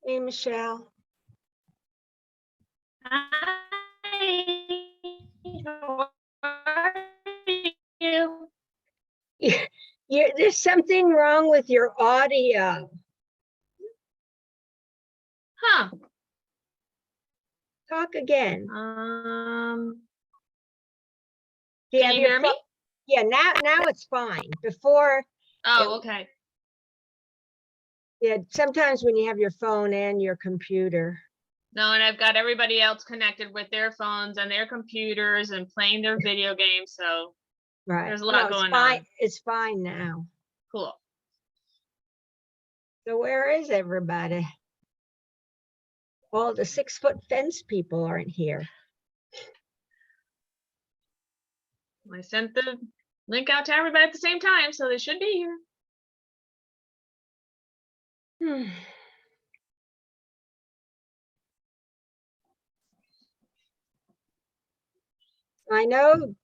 Hey, Michelle. Hi. How are you? There's something wrong with your audio. Huh. Talk again. Do Can you hear me? Yeah, now it's fine. Before, Oh, okay. yeah, sometimes when you have your phone and your computer. No, and I've got everybody else connected with their phones and their computers and playing their video games. So Right. there's a lot going on. on. It's fine now. Cool. So where is everybody? All the 6-foot fence people aren't here. I sent the link out to everybody at the same time, so they should be here. I know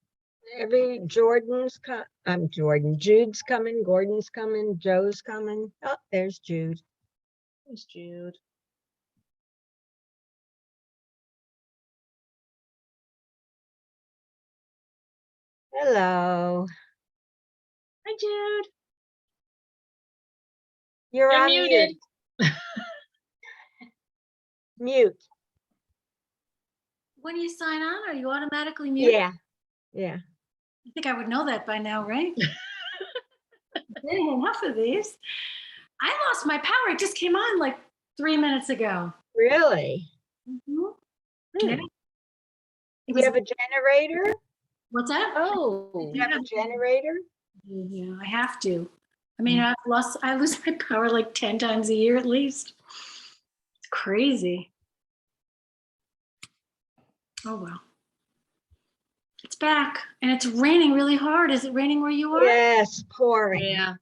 Jude's coming, Gordon's coming, Joe's coming. Oh, there's Jude. There's Jude. Hello. Hi, Jude. You're muted. Mute. When you sign on, are you automatically muted? Yeah. I think I would know that by now, right? Getting enough of these. I lost my power. It just came on like 3 minutes ago. Really? Yeah. You have a generator? What's that? Oh, you have a generator? Yeah, I have to. I mean, I lose my power like 10 times a year at least. It's crazy. Oh, well. It's back and it's raining really hard. Is it raining where you are? Yes, pouring. Yeah.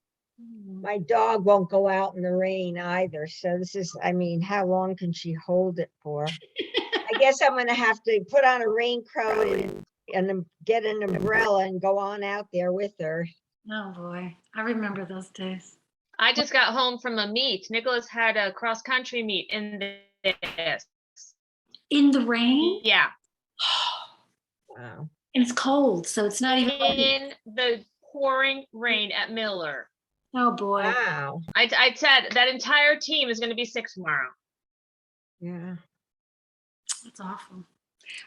My dog won't go out in the rain either. So this is, I mean, how long can she hold it for? I guess I'm going to have to put on a raincoat and get an umbrella and go on out there with her. Oh boy, I remember those days. I just got home from a meet. Nicholas had a cross-country meet in this. In the rain? Yeah. Wow. And it's cold, so it's not even in the pouring rain at Miller. Oh boy. Wow. I said that entire team is going to be sick tomorrow. Yeah. That's awful.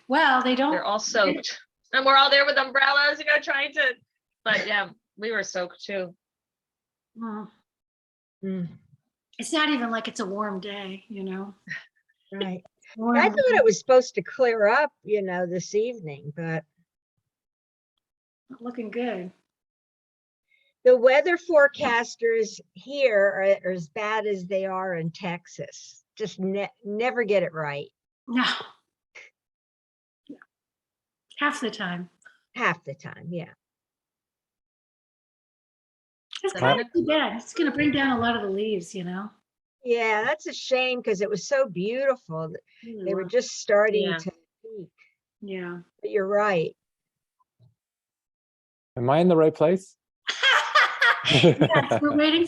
Well, They're all soaked. And we're all there with umbrellas, trying to, but yeah, we were soaked too. Well, Mm. It's not even like it's a warm day, Right. Warm. I thought it was supposed to clear up, this evening, but Not looking good. the weather forecasters here are as bad as they are in Texas. Just never get it right. No. Half the time. Half the time, yeah. It's kind of too bad. It's going to bring down a lot of the leaves, Yeah, that's a shame because it was so beautiful. They were just starting to peak. Yeah. But you're right. Am I in the right place? Yes, we're waiting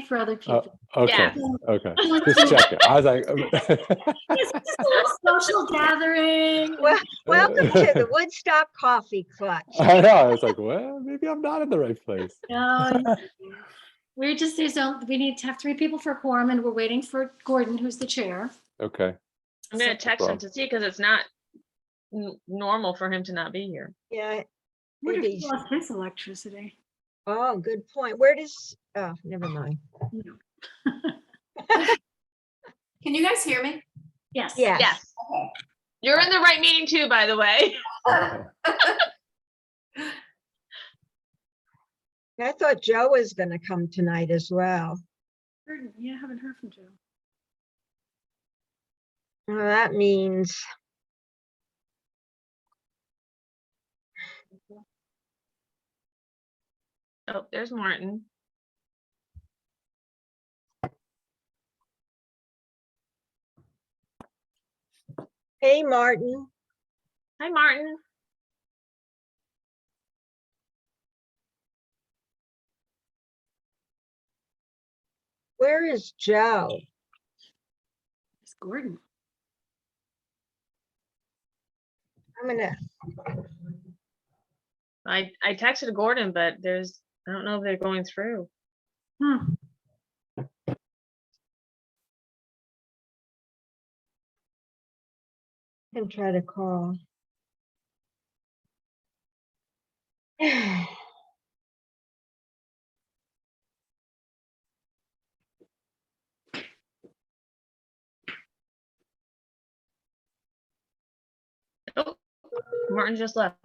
for other people. Okay. Yeah. Okay. Just checking. I was like, It's just a little social gathering. Well, welcome to the Woodstock Coffee Clutch. I know. I was like, well, maybe I'm not in the right place. No, we need to have 3 people for a quorum, and we're waiting for Gordon, who's the chair. Okay. I'm going to text him to see because it's not normal for him to not be here. Yeah. Where did he lost his electricity? Oh, good point. Where does, oh, never mind. Can you guys hear me? Yes. Yes. Yes. Okay. You're in the right meeting too, by the way. I thought Joe was going to come tonight as well. Yeah, I haven't heard from Joe. Well, that means Oh, there's Martin. hey, Martin. Hi, Martin. Where is Joe? Gordon. I'm gonna, I texted Gordon, but I don't know if they're going through. Hmm. can try to call. Oh, Martin just left.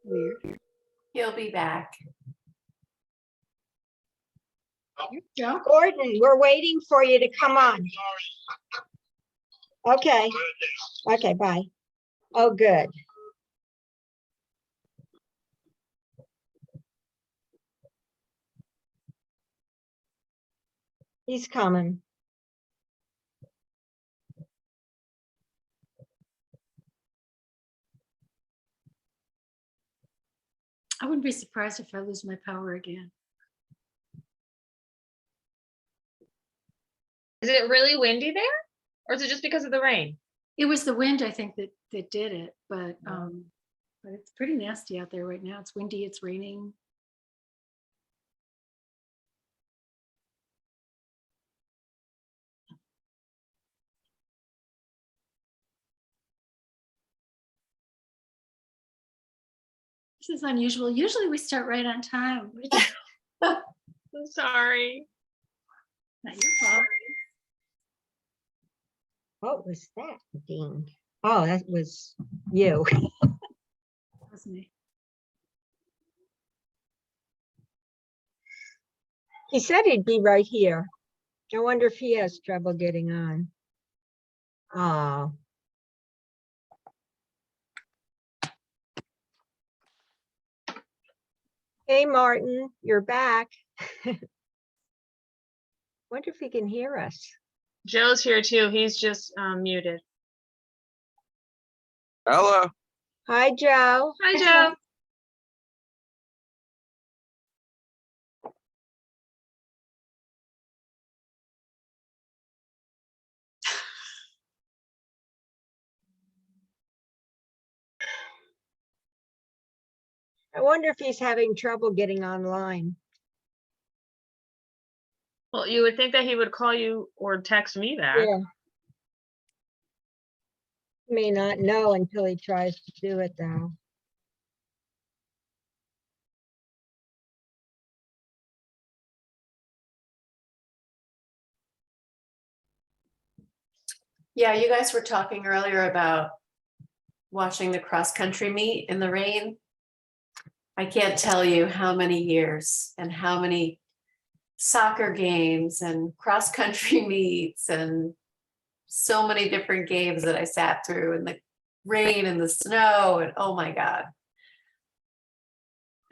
Weird. He'll be back. Joe? Gordon, we're waiting for you to come on. Okay. Okay, bye. Oh, good. He's coming. I wouldn't be surprised if I lose my power again. Is it really windy there? Or is it just because of the rain? It was the wind, I think, that did it, but it's pretty nasty out there right now. It's windy, it's raining. This is unusual. Usually we start right on time. I'm sorry. Not your fault. What was that, Dean? Oh, that was you. That was me. He said he'd be right here. I wonder if he has trouble getting on. Oh. Hey, Martin, you're back. Wonder if he can hear us. Joe's here too. He's just muted. Hello. Hi, Joe. Hi, Joe. I wonder if he's having trouble getting online. Well, you would think that he would call you or text me back. Yeah. May not know until he tries to do it though. Yeah, you guys were talking earlier about watching the cross-country meet in the rain. I can't tell you how many years and how many soccer games and cross-country meets and so many different games that I sat through in the rain and the snow, and oh my God.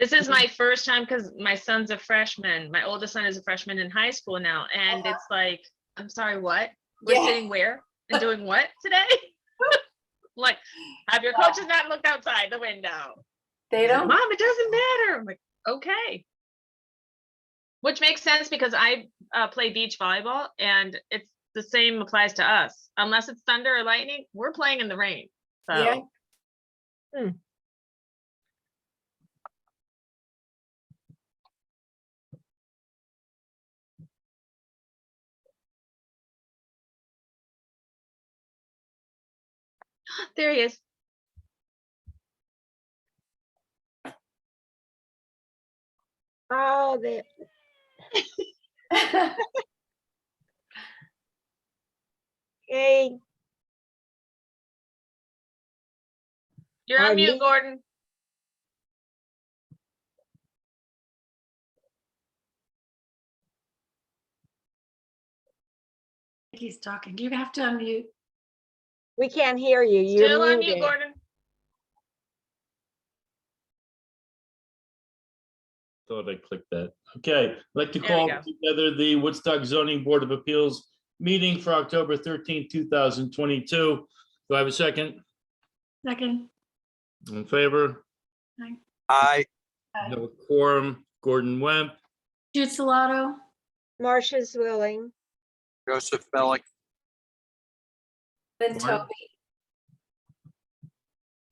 This is my first time because my son's a freshman. My oldest son is a freshman in high school now. And it's like, I'm sorry, what? We're Yeah. sitting where and doing what today? Like, have your coaches not looked outside the window? They He's like, don't. Mom, it doesn't matter. I'm like, okay. Which makes sense because I play beach volleyball and it's the same applies to us. Unless it's thunder or lightning, we're playing in the rain. So Yeah. there he is. Oh, they, hey, You're on Pardon mute, me? Gordon. He's talking. You have to unmute. we can't hear you. Still You're on mute, muted. Gordon. Thought I clicked that. Okay, I'd like to There call we go. together the Woodstock Zoning Board of Appeals meeting for October 13th, 2022. Do I have a second? Second. In favor? Hi. I have a quorum. Gordon Wemp, Jude Salato. Marcia's willing. Joseph Bellick, Then Martin? Toby,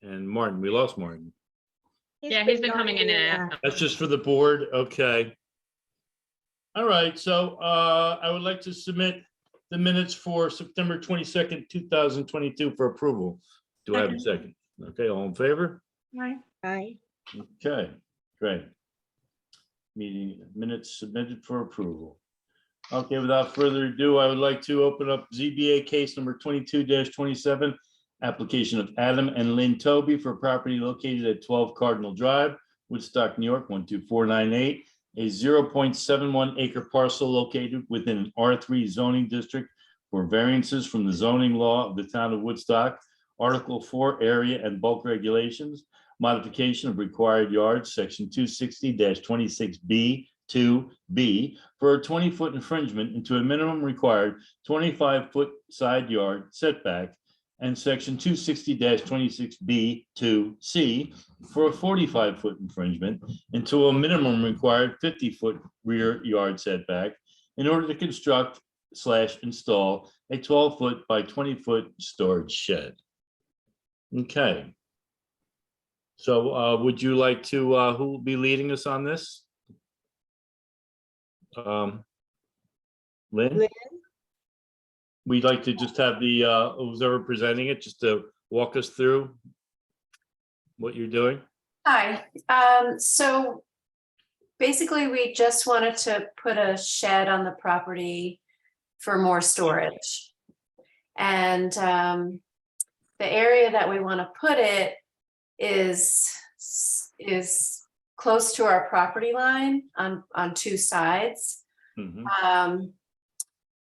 And Martin, we lost Martin. Yeah, he's been coming in and out. That's just for the board, okay. All right, so I would like to submit the minutes for September 22nd, 2022 for approval. Do I have a second? Okay, all in favor? Right. Aye. Okay, great. Meeting minutes submitted for approval. Okay, without further ado, I would like to open up ZBA case number 22-27, application of Adam and Lynn Toby for property located at 12 Cardinal Drive, Woodstock, New York, 12498, a 0.71 acre parcel located within an R3 zoning district for variances from the zoning law of the town of Woodstock, Article 4 area and bulk regulations, modification of required yards, section 260-26B 2B for a 20-foot infringement into a minimum required 25-foot side yard setback, and section 260-26B 2C for a 45-foot infringement into a minimum required 50-foot rear yard setback in order to construct / install a 12-foot by 20-foot storage shed. Okay. So would you like to, who will be leading us on this? Lynn? Lynn? We'd like to just have the, who's ever presenting it, just to walk us through what you're doing. hi. So basically, we just wanted to put a shed on the property for more storage. And the area that we want to put it is close to our property line on two sides. Mhm.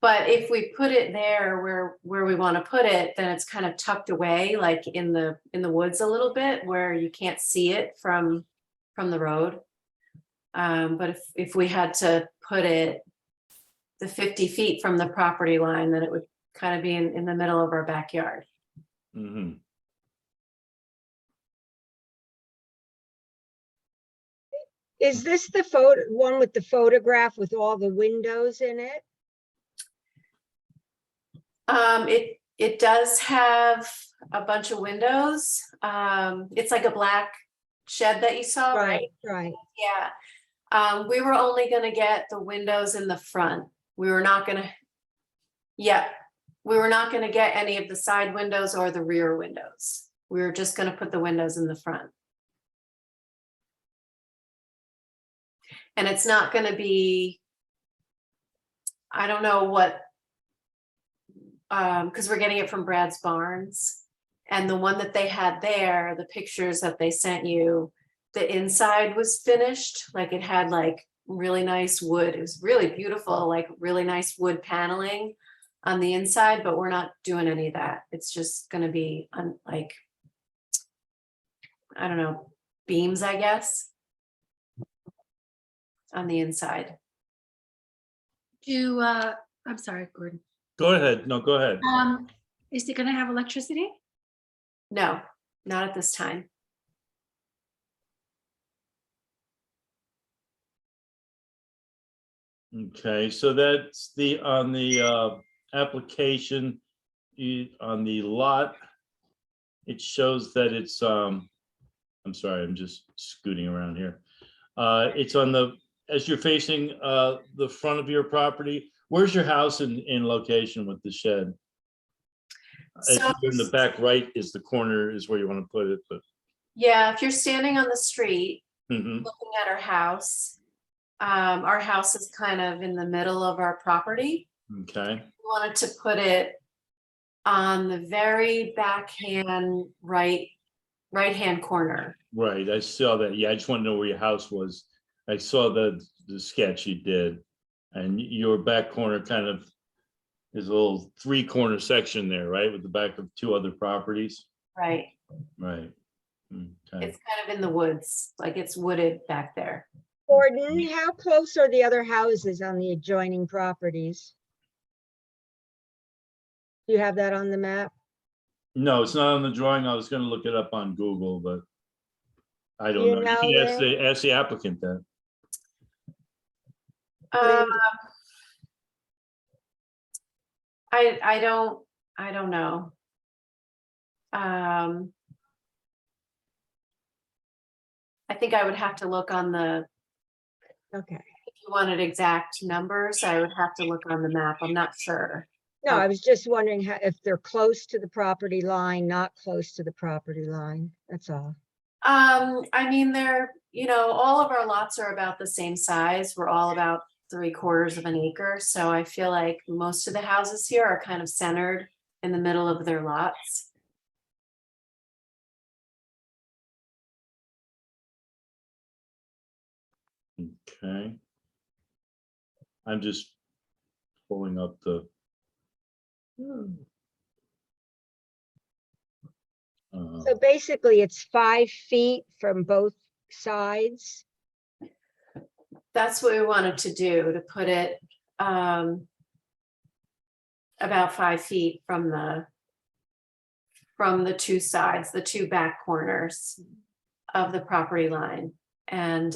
But if we put it there where we want to put it, then it's kind of tucked away, like in the woods a little bit, where you can't see it from the road. But if we had to put it the 50 feet from the property line, then it would kind of be in the middle of our backyard. Mhm. Is this the one with the photograph with all the windows in it? It does have a bunch of windows. It's like a black shed that you saw, right? Right. Yeah. We were only gonna get the windows in the front. We were not gonna get any of the side windows or the rear windows. We were just gonna put the windows in the front. And it's not gonna be, I don't know what, because we're getting it from Brad's Barns. And the one that they had there, the pictures that they sent you, the inside was finished, like it had like really nice wood. It was really beautiful, like really nice wood paneling on the inside, but we're not doing any of that. It's just gonna be like, I don't know, beams, I guess, on the inside. I'm sorry, Gordon. Go ahead. No, go ahead. Is it gonna have electricity? No, not at this time. Okay, so that's on the application, on the lot, it shows that it's, I'm sorry, I'm just scooting around here. It's on as you're facing the front of your property, where's your house in location with the shed? As So- you're in the back right is the corner is where you want to put it, but. Yeah, if you're standing on the street, Mhm. looking at our house is kind of in the middle of our property. Okay, We wanted to put it on the very backhand right-hand corner. right, I saw that. Yeah, I just want to know where your house was. I saw the sketch you did. And your back corner kind of is a little 3-corner section there, right? With the back of 2 other properties, Right. right? Okay. It's kind of in the woods, like it's wooded back there. Gordon, how close are the other houses on the adjoining properties? Do you have that on the map? No, it's not on the drawing. I was gonna look it up on Google, but I don't You know. You know, can ask the applicant that. Um, I don't know. I think I would have to look on the, Okay. if you wanted exact numbers, I would have to look on the map. I'm not sure. No, Oh. I was just wondering how, if they're close to the property line, not close to the property line. That's all. I mean, they're, all of our lots are about the same size. We're all about 3/4 of an acre. So I feel like most of the houses here are kind of centered in the middle of their lots. Okay. I'm just pulling up the. So basically it's 5 feet from both sides. That's what we wanted to do, to put it about 5 feet from the two sides, the two back corners of the property line. And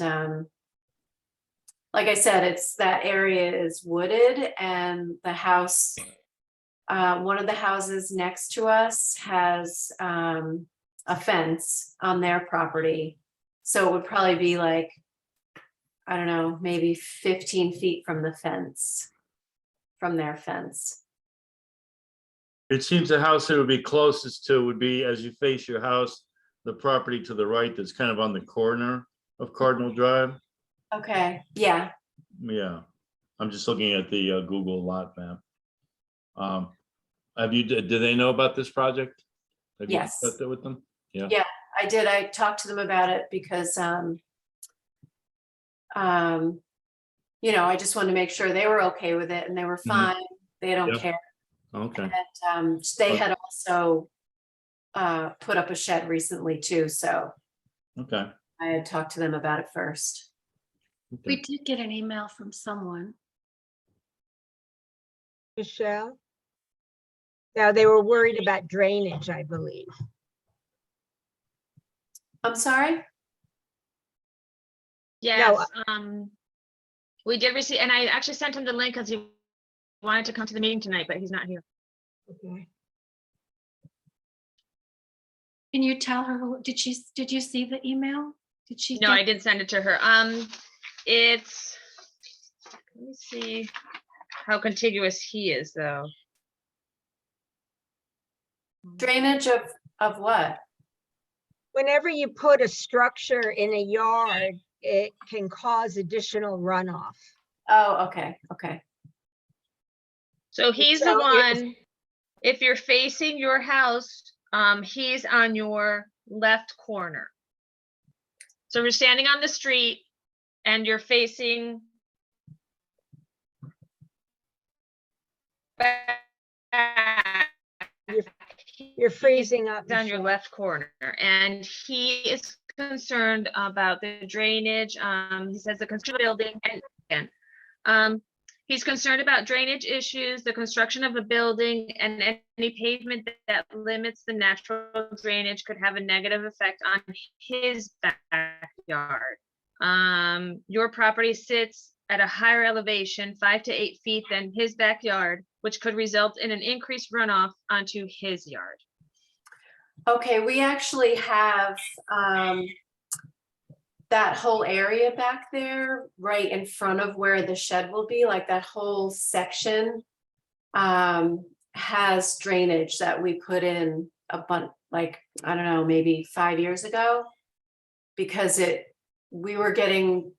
like I said, it's, that area is wooded, and the house, one of the houses next to us has a fence on their property. So it would probably be like, I don't know, maybe 15 feet from the fence, from their fence. It seems the house that would be closest to would be, as you face your house, the property to the right that's kind of on the corner of Cardinal Drive. Okay, yeah, Yeah, I'm just looking at the Google lot map. Do they know about this project? Have you Yes. discussed it with them? Yeah. Yeah. I did. I talked to them about it because I just wanted to make sure they were okay with it, and they were fine. They don't Yep. care. Okay, And they had also put up a shed recently too, so okay. I had talked to them about it first. We Okay. did get an email from someone. Michelle? Now, they were worried about drainage, I believe. I'm sorry? Yes, we did receive, and I actually sent him the link because he wanted to come to the meeting tonight, but he's not here. Okay. Can you tell her, did you see the email? Did she? No, get- I did send it to her. It's, let me see how contiguous he is, though. Drainage of what? Whenever you put a structure in a yard, it can cause additional runoff. Oh, okay, okay. So he's the So if- one, if you're facing your house, he's on your left corner. So we're standing on the street and you're facing back. You're freezing up. He's on your Michelle. left corner, and he is concerned about the drainage. He says the construction building, and again, he's concerned about drainage issues, the construction of a building, and any pavement that limits the natural drainage could have a negative effect on his backyard. Your property sits at a higher elevation, 5 to 8 feet, than his backyard, which could result in an increased runoff onto his yard. Okay, we actually have that whole area back there right in front of where the shed will be, like that whole section has drainage that we put in a bunch, like, I don't know, maybe 5 years ago, because we were getting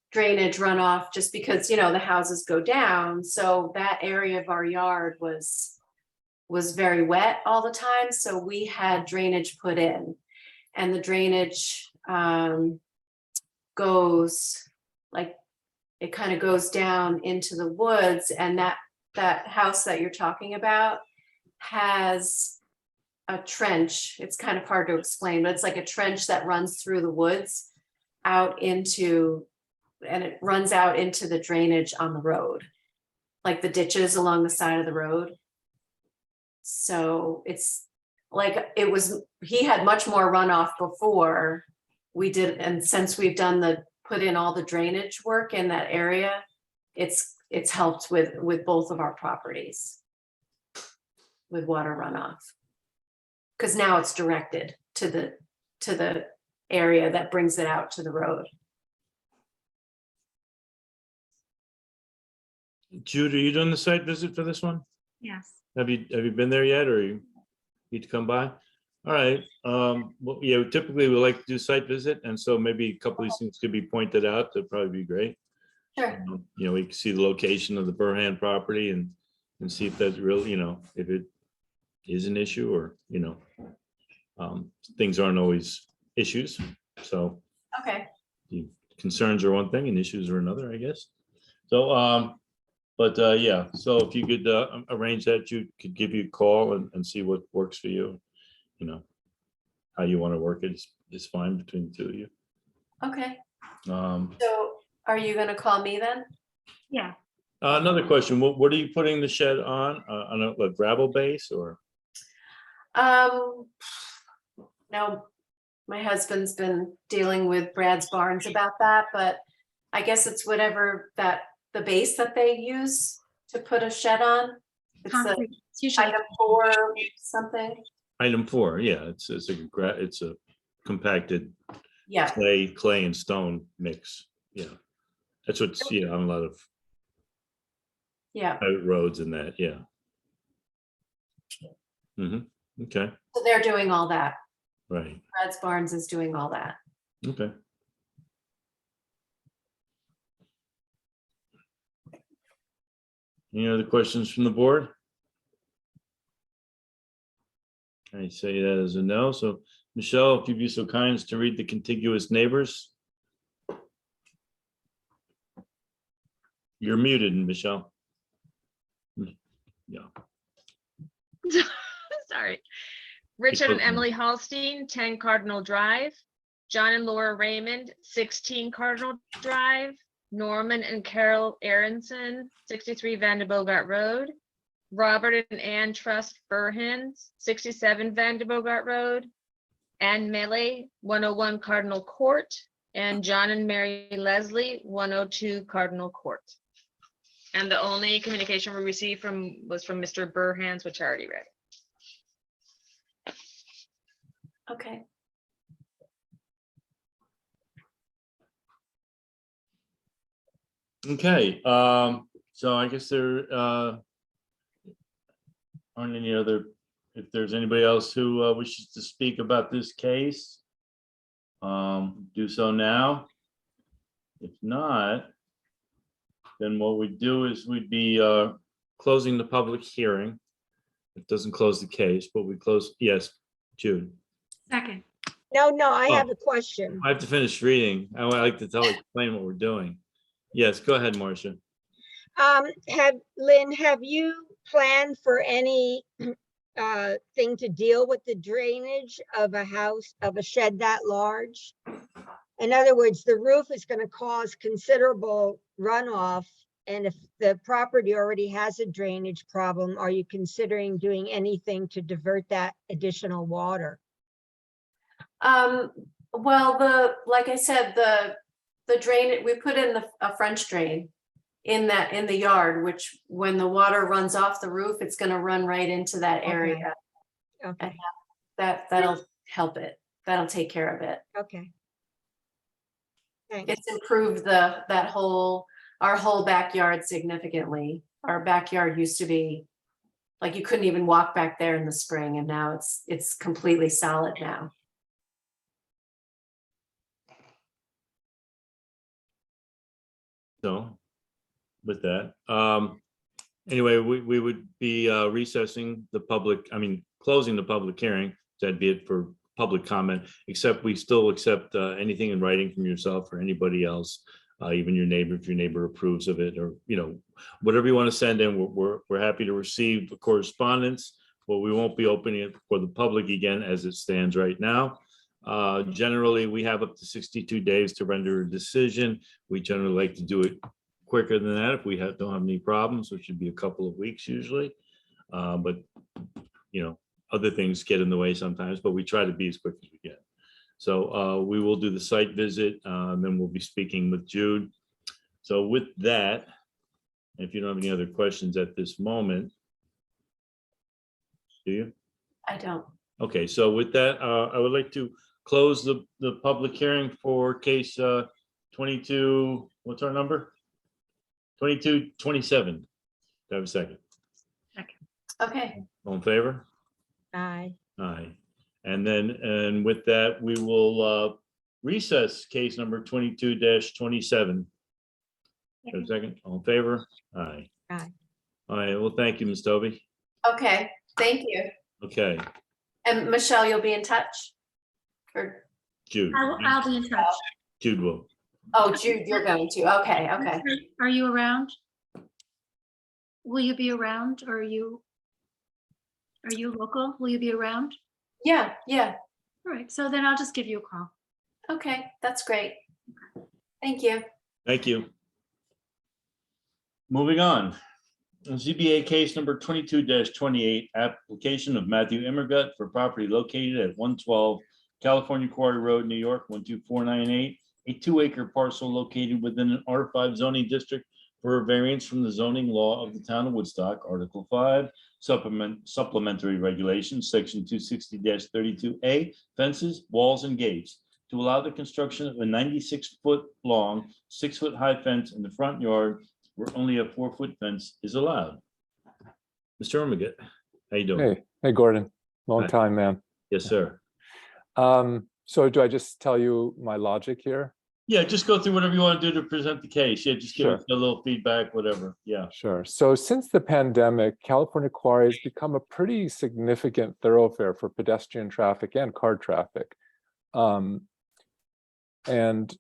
drainage runoff just because, the houses go down. So that area of our yard was very wet all the time. So we had drainage put in, and the drainage goes, like, it kind of goes down into the woods, and that house that you're talking about has a trench. It's kind of hard to explain, but it's like a trench that runs through the woods out into, and it runs out into the drainage on the road, like the ditches along the side of the road. So it's like, he had much more runoff before we did. And since we've put in all the drainage work in that area, it's it's helped with both of our properties with water runoff. Because now it's directed to the area that brings it out to the road. Jude, are you doing the site visit for this one? Yes. Have you been there yet, or you need to come by? All right, well, yeah, typically we like to do site visit, and so maybe a couple of these things could be pointed out. That'd probably be great. Sure. You know, we can see the location of the Burhan property and see if that's real, you know, if it is an issue or, you know, things aren't always issues. So Okay, the concerns are one thing and issues are another, I guess. So, yeah, so if you could arrange that, you could give you a call and see what works for you. You know, how you want to work it is fine between the two of you. okay. Um, So are you gonna call me then? Yeah. Another question, what are you putting the shed on a gravel base or? No, my husband's been dealing with Brad's Barnes about that, but I guess it's whatever the base that they use to put a shed on. It's the Concrete. It's usually item 4 something. Item 4, yeah, it's a compacted Yeah, clay and stone mix, yeah. That's what's, yeah, on a lot of yeah. private roads and that, yeah. Okay, So they're doing all that. right, Brad's Barnes is doing all that. okay. Any other questions from the board? I say that as a no, so Michelle, if you'd be so kind as to read the contiguous neighbors. You're muted, Michelle. Yeah, Sorry. Richard and okay. Emily Hallstein, 10 Cardinal Drive. John and Laura Raymond, 16 Cardinal Drive. Norman and Carol Aronson, 63 Vandebogart Road. Robert and Ann Trust Burhans, 67 Vandebogart Road. Ann Melee, 101 Cardinal Court. And John and Mary Leslie, 102 Cardinal Court. And the only communication we received was from Mr. Burhans, which I already read. Okay. Okay, so I guess there aren't any other, if there's anybody else who wishes to speak about this case, do so now. If not, then what we do is we'd be closing the public hearing. It doesn't close the case, but we close, yes, Jude. second. No, I Oh. have a question. I have to finish reading. I would like to explain what we're doing. Yes, go ahead, Marcia. Lynn, have you planned for any thing to deal with the drainage of a house, of a shed that large? In other words, the roof is going to cause considerable runoff. And if the property already has a drainage problem, are you considering doing anything to divert that additional water? Well, like I said, the drain, we put in a French drain in the yard, which when the water runs off the roof, it's gonna run right into that area. Okay, That'll help it. That'll take care of it. okay. Thanks. It's improved our whole backyard significantly. Our backyard used to be like you couldn't even walk back there in the spring, and now it's completely solid now. So with that, anyway, we would be recessing the public, closing the public hearing. That'd be it for public comment, except we still accept anything in writing from yourself or anybody else, even your neighbor, if your neighbor approves of it, or, whatever you want to send in, we're happy to receive the correspondence. But we won't be opening it for the public again as it stands right now. Generally, we have up to 62 days to render a decision. We generally like to do it quicker than that if we don't have any problems, which should be a couple of weeks usually. But other things get in the way sometimes, but we try to be as quick as we can. So we will do the site visit, then we'll be speaking with Jude. So with that, If you don't have any other questions at this moment. Do you? I don't. Okay, so with that, I would like to close the public hearing for case 22, what's our number? 2227. Do I have a second? Okay, All in favor? Aye. Aye. And with that, we will recess case number 22-27. Have a second? All in favor? Aye. Aye. All right, well, thank you, Ms. Toby. okay, thank you. Okay, And Michelle, you'll be in touch? Or, Jude. I'll be in touch. Jude will. oh, Jude, you're going to, okay, okay. Are you around? Will you be around, or are you local? Will you be around? Yeah, yeah, All right, so then I'll just give you a call. okay, that's great. Thank you. Thank you. Moving on. ZBA case number 22-28, application of Matthew Immergut for property located at 112 California Quarry Road, New York, 12498, a 2-acre parcel located within an R5 zoning district for a variance from the zoning law of the town of Woodstock, Article 5, supplementary regulations, section 260-32A, fences, walls, and gates, to allow the construction of a 96-foot long, 6-foot high fence in the front yard where only a 4-foot fence is allowed. Mr. Ermigut, how you doing? Hey, Gordon, long Hi. time, man. Yes, sir. So do I just tell you my logic here? Yeah, just go through whatever you want to do to present the case. Yeah, just give Sure. us a little feedback, whatever. Yeah. Sure. So since the pandemic, California Quarry has become a pretty significant thoroughfare for pedestrian traffic and car traffic. And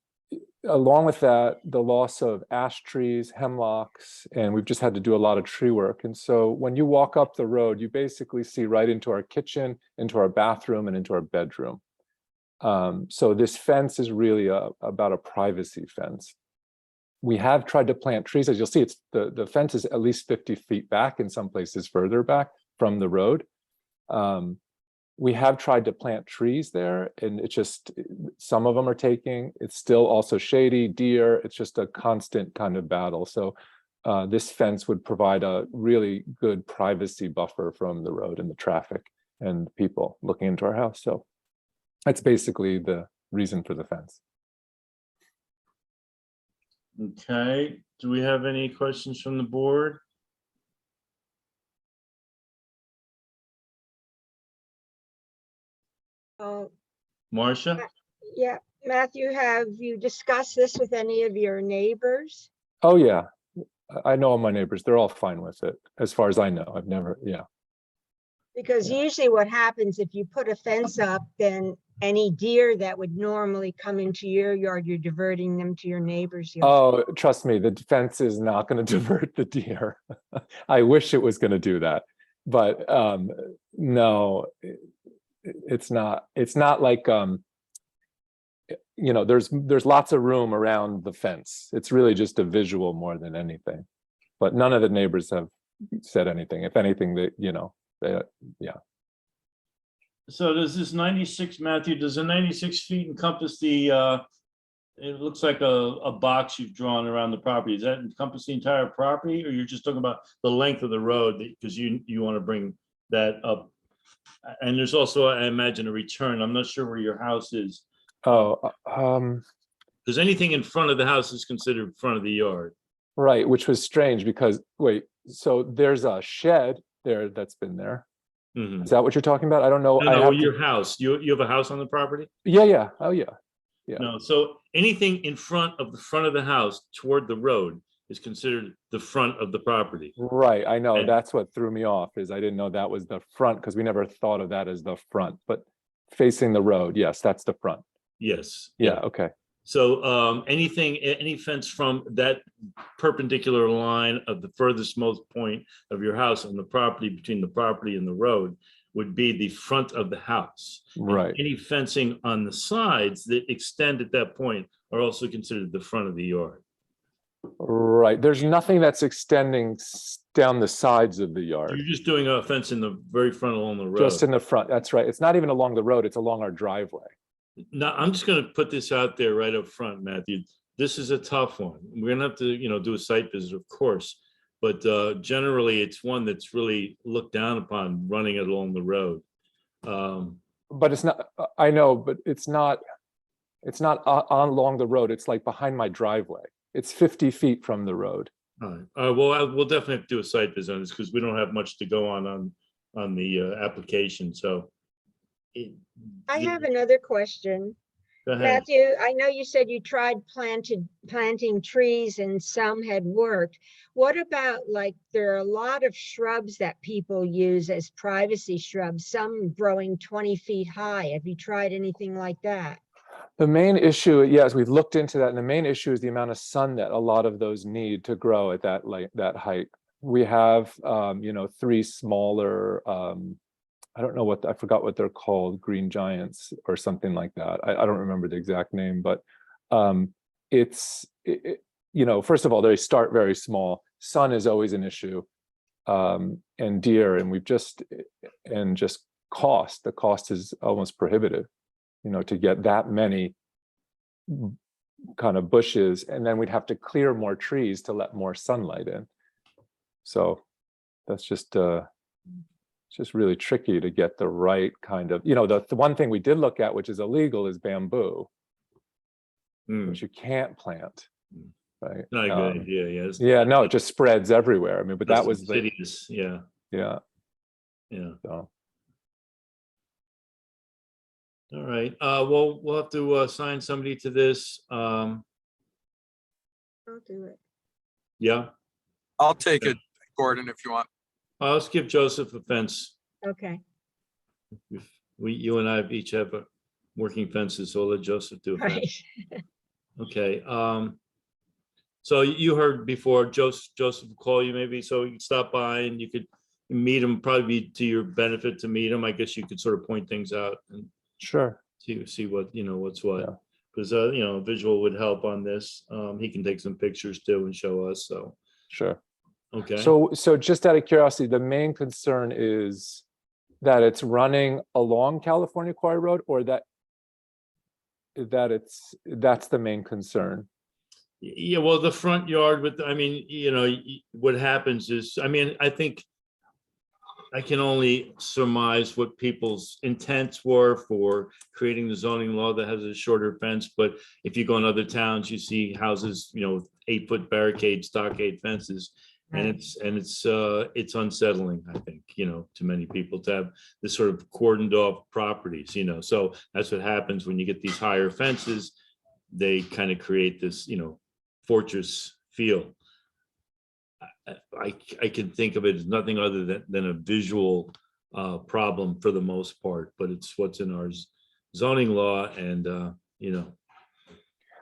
along with that, the loss of ash trees, hemlocks, and we've just had to do a lot of tree work. And so when you walk up the road, you basically see right into our kitchen, into our bathroom, and into our bedroom. So this fence is really about a privacy fence. We have tried to plant trees. As you'll see, it's the fence is at least 50 feet back, in some places further back from the road. We have tried to plant trees there, and it's just, some of them are taking, it's still also shady, deer, it's just a constant kind of battle. So this fence would provide a really good privacy buffer from the road and the traffic and people looking into our house. So that's basically the reason for the fence. Okay. Do we have any questions from the board? Oh, Marcia? yeah, Matthew, have you discussed this with any of your neighbors? Oh yeah, I know all my neighbors, they're all fine with it, as far as I know. I've never, yeah. Because usually what happens if you put a fence up, then any deer that would normally come into your yard, you're diverting them to your neighbor's yard. Oh, trust me, the fence is not going to divert the deer. I wish it was going to do that, but no, it's not. It's not like you know, there's lots of room around the fence. It's really just a visual more than anything. But none of the neighbors have said anything. If anything, that, you know, yeah. So does this 96, Matthew, does the 96 feet encompass the, it looks like a box you've drawn around the property. Does that encompass the entire property, or you're just talking about the length of the road because you want to bring that up? And there's also, I imagine, a return. I'm not sure where your house is. Oh, Because anything in front of the house is considered front of the yard. right, which was strange because, wait, so there's a shed there that's been there. Mhm. Is that what you're talking about? I don't know. No, I no, have to- your house, you have a house on the property? Yeah, yeah. Oh, yeah. Yeah. No, so anything in front of the house toward the road is considered the front of the property. Right. I know. And- That's what threw me off, is I didn't know that was the front, because we never thought of that as the front, but facing the road, yes, that's the front. Yes. Yeah. Okay. So any fence from that perpendicular line of the furthest most point of your house on the property, between the property and the road, would be the front of the house. And Right. any fencing on the sides that extend at that point are also considered the front of the yard. Right. There's nothing that's extending down the sides of the yard, You're just doing a fence in the very front along the road. just in the front. That's right. It's not even along the road. It's along our driveway. Now, I'm just gonna put this out there right up front, Matthew. This is a tough one. We're gonna have to, do a site visit, of course. but generally it's one that's really looked down upon running it along the road. But it's not, I know, but it's not on along the road. It's like behind my driveway. It's 50 feet from the road. All right. Well, we'll definitely have to do a site visit on this because we don't have much to go on the application. So. I have another question. Go ahead. Matthew, I know you said you tried planting trees and some had worked. What about, like, there are a lot of shrubs that people use as privacy shrubs, some growing 20 feet high. Have you tried anything like that? The main issue, yes, we've looked into that, and the main issue is the amount of sun that a lot of those need to grow at that height. We have, 3 smaller, I don't know I forgot what they're called, green giants or something like that. I don't remember the exact name, but first of all, they start very small. Sun is always an issue, and deer, and just cost. The cost is almost prohibitive, to get that many kind of bushes, and then we'd have to clear more trees to let more sunlight in. So that's just it's just really tricky to get the right kind of, the one thing we did look at, which is illegal, is bamboo, which you can't plant, right? Not a good idea, yes. Yeah, no, it just spreads everywhere. I mean, but that was the, cities, yeah. yeah. All So right, well, we'll have to assign somebody to this. I'll do it. Yeah, I'll take it, Gordon, if you want. let's give Joseph a fence. Okay, You and I each have working fences, so I'll let Joseph do a fence. right. Okay, so you heard before, Joseph will call you maybe, so you can stop by and you could meet him, probably be to your benefit to meet him. I guess you could sort of point things out and sure. see what, what's what. Yeah. Because, visual would help on this. He can take some pictures too and show us, so, Sure. okay. So just out of curiosity, the main concern is that it's running along California Quarry Road, or that's the main concern. Yeah, well, the front yard with, what happens is, I think I can only surmise what people's intents were for creating the zoning law that has a shorter fence. But if you go in other towns, you see houses, 8-foot barricade, stockade fences. And it's unsettling, I think, to many people to have this sort of cordoned off properties, so that's what happens when you get these higher fences. They kind of create this, fortress feel. I can think of it as nothing other than a visual problem for the most part, but it's what's in our zoning law, and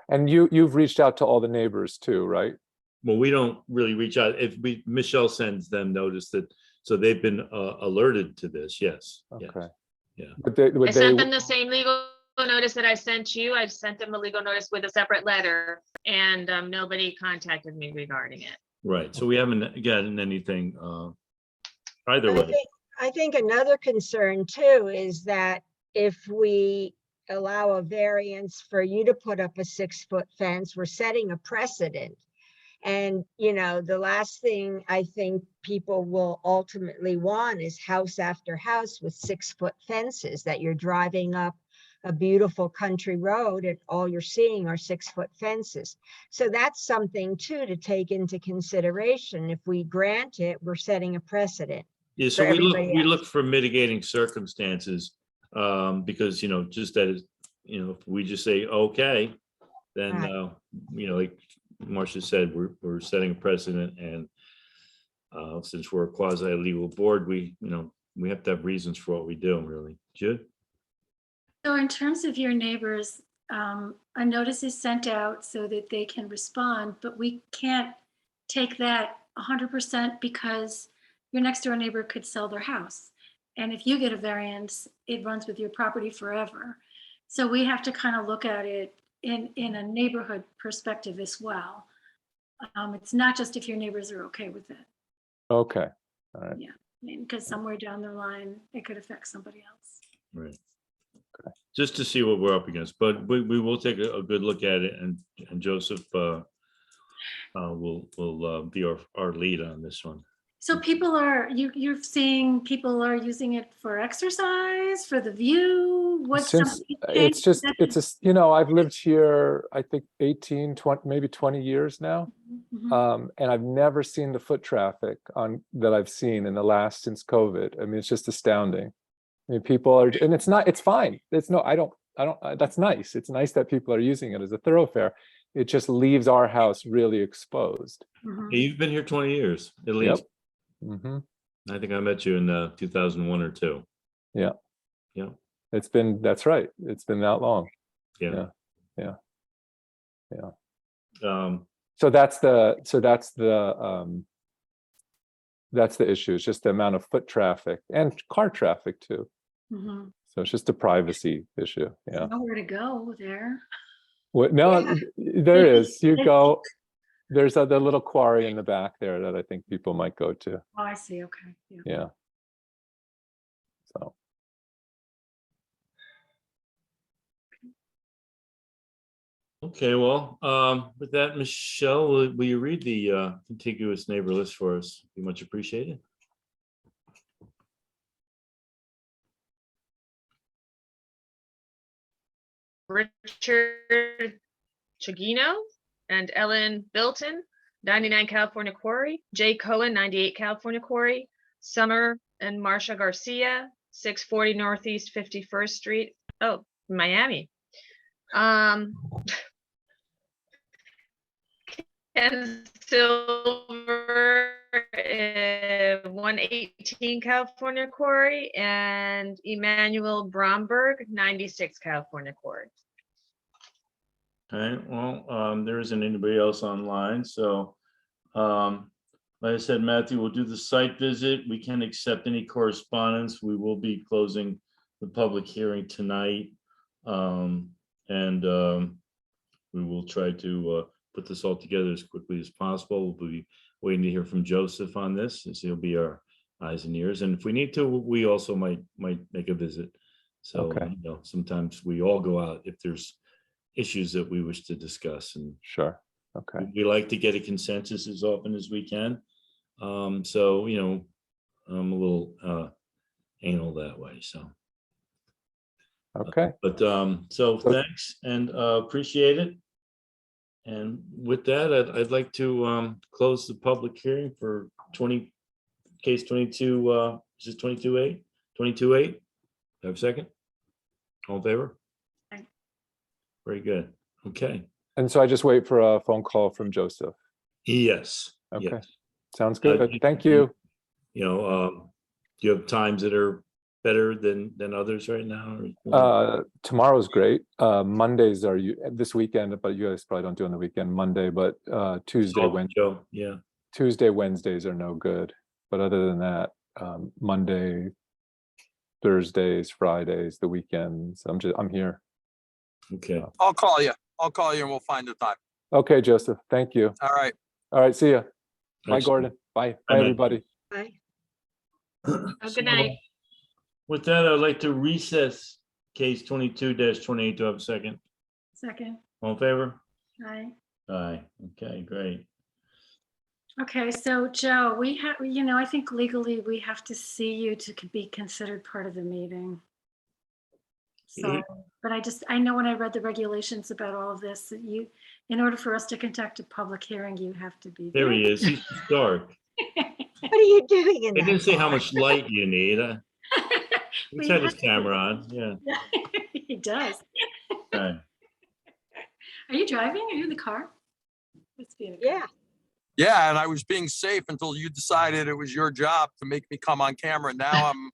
And you've reached out to all the neighbors too, right? well, we don't really reach out. Michelle sends them notice that, so they've been alerted to this. Yes. Yes. Okay. Yeah. But I sent them the same legal notice that I sent you. I sent them a legal notice with a separate letter, and nobody contacted me regarding it. Right. So we haven't gotten anything either way. I think another concern too is that if we allow a variance for you to put up a 6-foot fence, we're setting a precedent. And, the last thing I think people will ultimately want is house after house with 6-foot fences, that you're driving up a beautiful country road and all you're seeing are 6-foot fences. So that's something too to take into consideration. If we grant it, we're setting a precedent. Yeah. So for we everybody else. look for mitigating circumstances, because, just that is, if we just say, okay, then, Right. like Marcia said, we're setting a precedent, and since we're a quasi legal board, we have to have reasons for what we do, really. Jude? So in terms of your neighbors, a notice is sent out so that they can respond, but we can't take that 100% because your next door neighbor could sell their house. And if you get a variance, it runs with your property forever. So we have to kind of look at it in a neighborhood perspective as well. It's not just if your neighbors are okay with it. Okay. All right. Because somewhere down the line, it could affect somebody else. Right. Just to see what we're up against, but we will take a good look at it, and Joseph will be our lead on this one. So people are, you're seeing people are using it for exercise, for the view? What's Since it's just, it's a, I've lived here, I think 18, 20, maybe 20 years now. And I've never seen the foot traffic that I've seen in the last since COVID. I mean, it's just astounding. I mean, people are, and it's fine. That's nice. It's nice that people are using it as a thoroughfare. It just leaves our house really exposed. Hey, you've been here 20 years, at Yep. least. Mm-hmm. I think I met you in 2001 or 2. Yeah. Yeah. That's right. It's been that long. Yeah. Yeah. Um, So that's the issue. It's just the amount of foot traffic and car traffic too. So it's just a privacy issue. Yeah. Nowhere to go there. No, Yeah. there is. You go. There's the little quarry in the back there that I think people might go to. Oh, I see. Okay. Yeah. Yeah. So. okay, well, with that, Michelle, will you read the contiguous neighbor list for us? Be much appreciated. Richard Chigino and Ellen Bilton, 99 California Quarry, Jay Cohen, 98 California Quarry, Summer and Marsha Garcia, 640 Northeast 51st Street. Oh, Miami. Ken Silver, 118 California Quarry, and Emmanuel Bromberg, 96 California Quarry. Okay, well, there isn't anybody else online, so like I said, Matthew, we'll do the site visit. We can accept any correspondence. We will be closing the public hearing tonight. We will try to put this all together as quickly as possible. We'll be waiting to hear from Joseph on this, since he'll be our eyes and ears. And if we need to, we also might make a visit. So, Okay. Sometimes we all go out if there's issues that we wish to discuss, and Sure. Okay. we like to get a consensus as often as we can. So, I'm a little anal that way, so. Okay. But so thanks and appreciate it. And with that, I'd like to close the public hearing for case 22, is it 22-8? 22-8? Have a second? All in favor? Aye. Very good. Okay. And so I just wait for a phone call from Joseph. Yes. Okay. Yes. Sounds good. Thank you. Do you have times that are better than others right now? Or? Tomorrow's great. Mondays are this weekend, but you guys probably don't do on the weekend. Monday, but Tuesday, Wednesday. Joe, yeah. Tuesday, Wednesdays are no good. But other than that, Monday, Thursdays, Fridays, the weekends, I'm here. Okay. I'll call you and we'll find the time. Okay, Joseph. Thank you. All right. All right. See ya. Bye, Excellent. Gordon. Bye. Bye, Bye, Matt. everybody. Bye. Oh, good night. With that, I'd like to recess case 22-28. Do I have a second? Second. All in favor? Aye. Aye. Okay, great. Okay, so Joe, we have, I think legally we have to see you to be considered part of the meeting. So, but I know when I read the regulations about all of this, that in order for us to conduct a public hearing, you have to be There he is. He's dark. What are you doing in They that? didn't say how car? much light you need. He's you had his have to- camera on. Yeah. He does. Okay. Are you driving? Are you in the car? Let's be in a car. Yeah. Yeah, and I was being safe until you decided it was your job to make me come on camera. Now I'm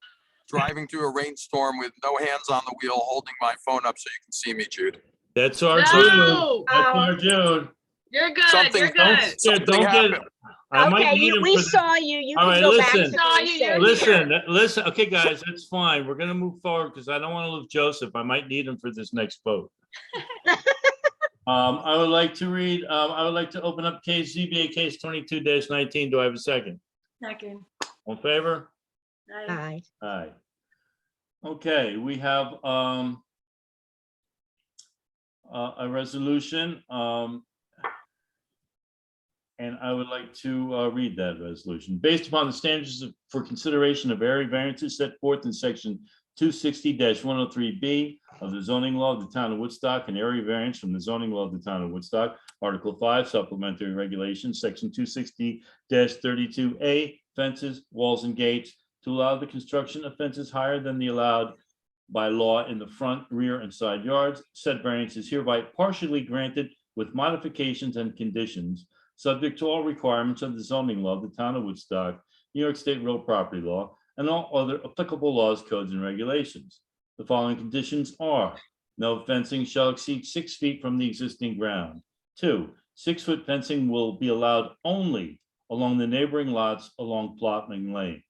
driving through a rainstorm with no hands on the wheel, holding my phone up so you can see me, Jude. That's our No! Jude. That's our Jude. You're good. Something- You're Don't good. scare, don't get. happened. I might Okay, need him we for the- saw you. You All can right, go back listen. to Saw being you, safe. you're Listen. Okay, guys, that's fine. We're gonna move forward because I don't want to lose Joseph. I might need him for this next vote. I would like to open up case ZBA case 22-19. Do I have a second? Second. All in favor? Aye. Bye. Aye. Okay, we have a resolution And I would like to read that resolution. Based upon the standards for consideration of area variances set forth in section 260-103B of the zoning law of the town of Woodstock, and area variance from the zoning law of the town of Woodstock, Article 5 supplementary regulations, section 260-32A, fences, walls, and gates, to allow the construction of fences higher than the allowed by law in the front, rear, and side yards. Said variance is hereby partially granted with modifications and conditions, subject to all requirements of the zoning law of the town of Woodstock, New York State real property law, and all other applicable laws, codes, and regulations. The following conditions are: no fencing shall exceed 6 feet from the existing ground. 2, 6-foot fencing will be allowed only along the neighboring lots along Plotting Lane.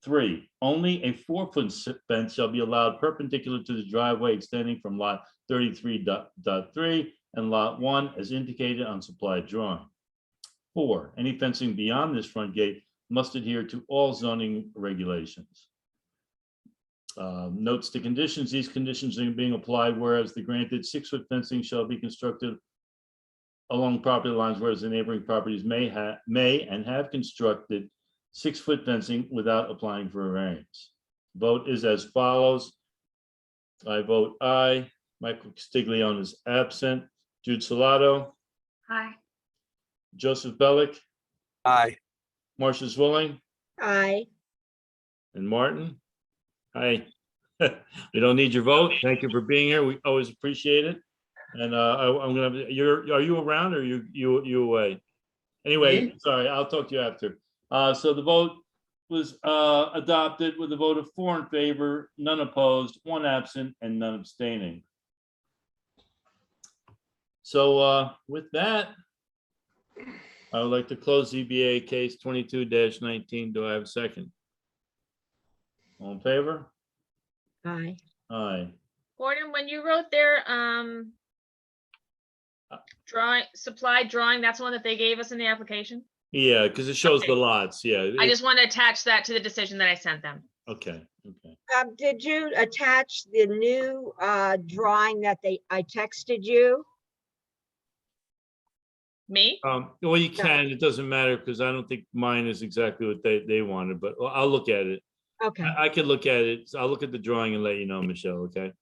3, only a 4-foot fence shall be allowed perpendicular to the driveway extending from lot 33.3 and lot 1 as indicated on supplied drawing. 4, any fencing beyond this front gate must adhere to all zoning regulations. Notes to conditions: these conditions are being applied whereas the granted 6-foot fencing shall be constructed along property lines, whereas the neighboring properties may and have constructed 6-foot fencing without applying for a variance. Vote is as follows. I vote aye. Michael Castiglione is absent. Jude Salato, Hi. Joseph Bellick, Aye. Marcia Zwilling, Aye. and Martin. Hi. We don't need your vote. Thank you for being here. We always appreciate it. And I'm gonna. Are you around or you away? Anyway, sorry. I'll talk to you after. So the vote was adopted with a vote of 4 in favor, none opposed, 1 absent, and none abstaining. So with that, I would like to close ZBA case 22-19. Do I have a second? All in favor? Aye. Aye. Gordon, when you wrote their supply drawing, that's the one that they gave us in the application? Yeah, because it shows Okay. the lots. Yeah. I just want to attach that to the decision that I sent them. Okay. Okay. Did you attach the new drawing that I texted you? Me? Well, you can. It doesn't matter because I don't think mine is exactly what they wanted, but I'll look at it. Okay. I could look at it. I'll look at the drawing and let you know, Michelle. Okay.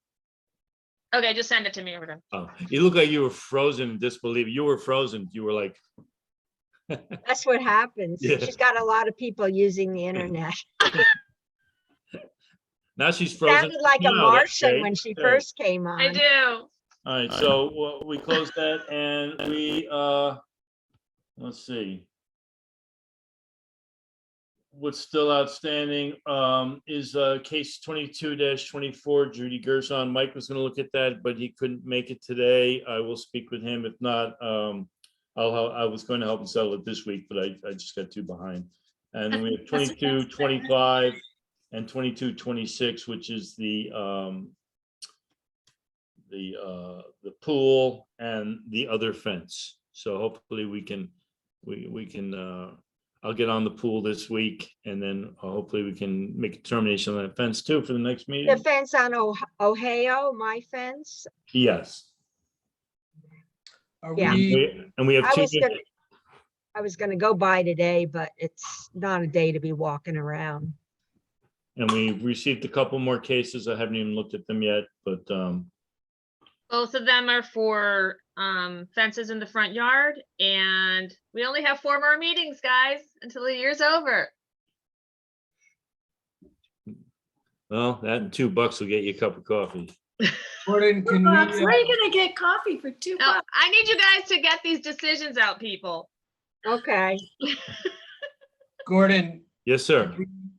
Okay, just send it to me. We're done. Oh, you look like you were frozen in disbelief. You were frozen. You were like, That's what happens. Yeah. She's got a lot of people using the internet. now she's frozen. Sounded like a No, that's Martian great. when she Good. first came on. I do. All right, so we close that and we, let's see. What's still outstanding is case 22-24, Judy Gerson. Mike was gonna look at that, but he couldn't make it today. I will speak with him. If not, I was going to help him settle it this week, but I just got too behind. And then we have 22-25 and 22-26, which is the pool and the other fence. So hopefully we can I'll get on the pool this week and then hopefully we can make a determination on that fence too for the next The meeting. fence on Ohio, my fence. Yes. Yeah. And we have two. I was gonna go by today, but it's not a day to be walking around. And we've received a couple more cases. I haven't even looked at them yet, but Both of them are for fences in the front yard, and we only have 4 more meetings, guys, until the year's over. well, that and $2 will get you a cup of coffee. Gordon, can Where are we, you gonna get coffee for $2? Now, I need you guys to get these decisions out, people. Okay. Gordon, Yes, sir.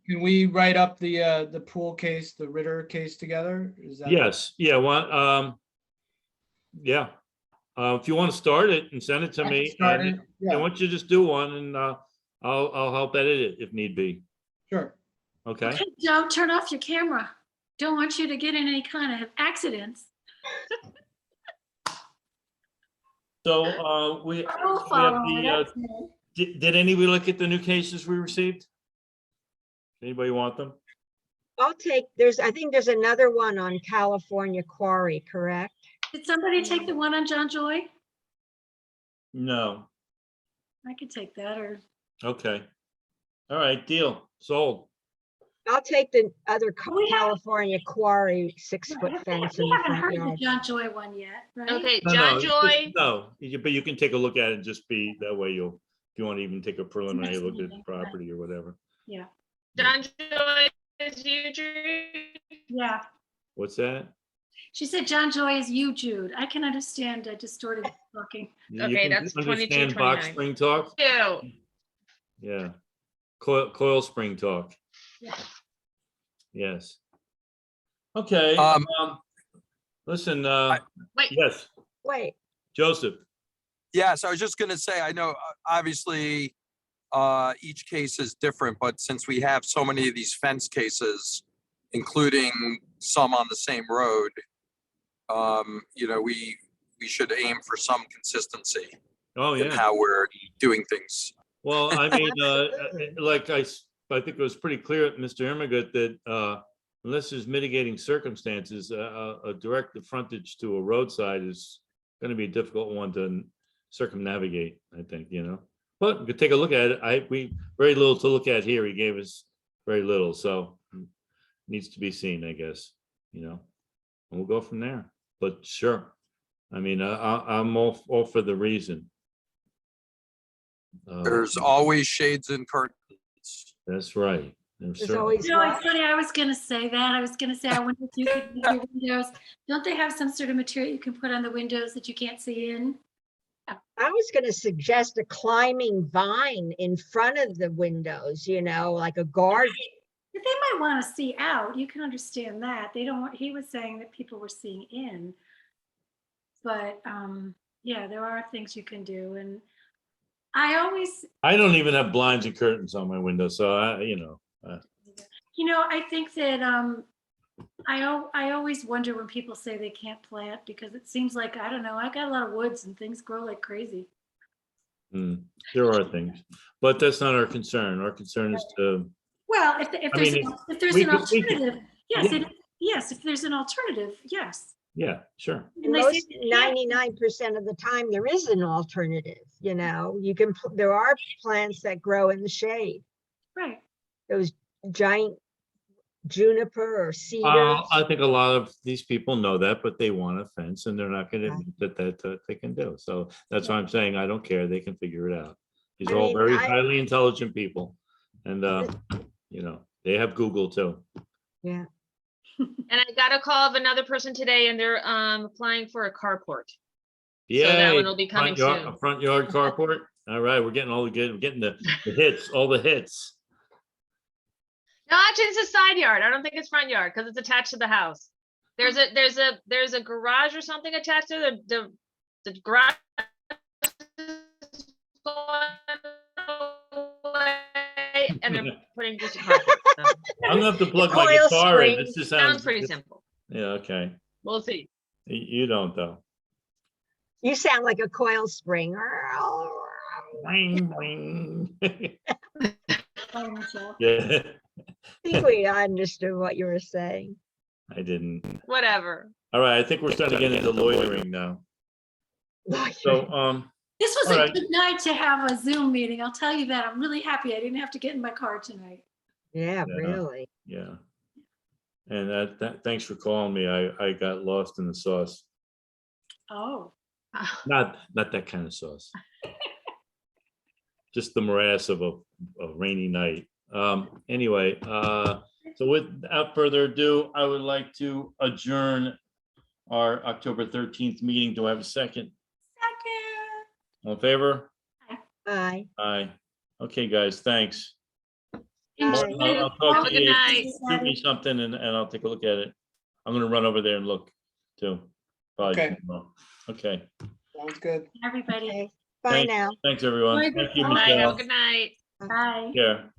can we write up the pool case, the Ritter case together? Is that? Yes, yeah, yeah. If you want to start it and send it to I can me, start and it. Yeah, why don't you just do one and I'll help edit it if need be. sure. Okay, Okay, Joe, turn off your camera. Don't want you to get in any kind of accidents. so we We'll have follow the, it. did anybody look at the new cases we received? Anybody want them? I'll take, I think there's another one on California Quarry, correct? Did somebody take the one on John Joy? No. I could take that, or Okay. All right, deal, sold. I'll take the other We have- California quarry 6-foot fence in we the haven't front heard yard. the John Joy one yet, right? Okay, No, John it's Joy, just- No, but you can take a look at it, just be, that way you'll, if you want to even take a preliminary next look at the meeting, right. property or whatever. Yeah, John Joy is you, Jude? yeah. What's that? She said John Joy is you, Jude. I can understand distorted talking. You Okay, can that's 22, understand box 29. spring talk? Ew. Yeah. Coil spring talk. Yeah. Yes. Okay, listen, Wait. yes, Wait, Joseph. Yes, I was just gonna say, I know, obviously, each case is different, but since we have so many of these fence cases, including some on the same road, you know, we should aim for some consistency Oh, in yeah. how we're doing things. Well, I mean, Absolutely. like I think it was pretty clear, Mr. Ermigut, that unless there's mitigating circumstances, a direct frontage to a roadside is going to be a difficult one to circumnavigate, I think, you know. But we could take a look at it. We very little to look at here. He gave us very little, so needs to be seen, I guess, you know. And we'll go from there. But sure, I mean, I'm all for the reason. There's always shades and curtains. That's right. there's always You know, what? it's funny, I was gonna say that. I was gonna say, I wonder if you could make your windows, don't they have some sort of material you can put on the windows that you can't see in? I was gonna suggest a climbing vine in front of the windows, you know, like a garden. But they might want to see out. You can understand that. They don't want, he was saying that people were seeing in. But yeah, there are things you can do. And I don't even have blinds and curtains on my window, so I think that I always wonder when people say they can't plant, because it seems like, I don't know, I got a lot of woods and things grow like crazy. there are things, but that's not our concern. Our concern is to, Well, if there's, mean, if there's we an could- we could- alternative, yes, yeah. yes, if there's an alternative, yes. yeah, sure. And They say most, they can't. 99% of the time, there is an alternative, you know, you can, there are plants that grow in the shade. Right. Those giant juniper or cedars. I think a lot of these people know that, but they want a fence and they're not going to Right. admit that they can do. So that's why I'm saying I don't care. They can figure it out. These I are all mean, very I- highly intelligent people. And, they have Google too. Yeah, And I got a call of another person today and they're applying for a carport. Yeah. that one will be coming soon. A front yard carport. All right, we're getting we're getting the hits, all the hits. No, actually, it's a side yard. I don't think it's front yard because it's attached to the house. There's a garage or something attached to the garage. is going away, and they're putting just a carport. So, I'm gonna have to plug my coil guitar in. spring This just sounds pretty simple. Yeah, okay. We'll see. You don't though. you sound like a coil spring. Boing, boing. Oh, Michelle. Yeah, I think we understood what you were saying. I didn't. Whatever. All right, I think we're starting to get into loitering now. So, This was All a right. good night to have a Zoom meeting. I'll tell you that. I'm really happy I didn't have to get in my car tonight. Yeah, Yeah. really. yeah. And thanks for calling me. I got lost in the sauce. Oh, Not that kind of sauce. Just the morass of a rainy night. Anyway, so without further ado, I would like to adjourn our October 13th meeting. Do I have a second? second. All in favor? Bye. Aye. Okay, guys, thanks. Bye. I'll Have talk a to good you. night. Shoot me something and I'll take a look at it. I'm gonna run over there and look too. Probably Okay. tomorrow. Okay, Sounds good. Everybody, Okay. Bye Thanks. now. thanks, everyone. Bye, Thank you, Bye. Bye. Have a Michelle. good night. bye. Care.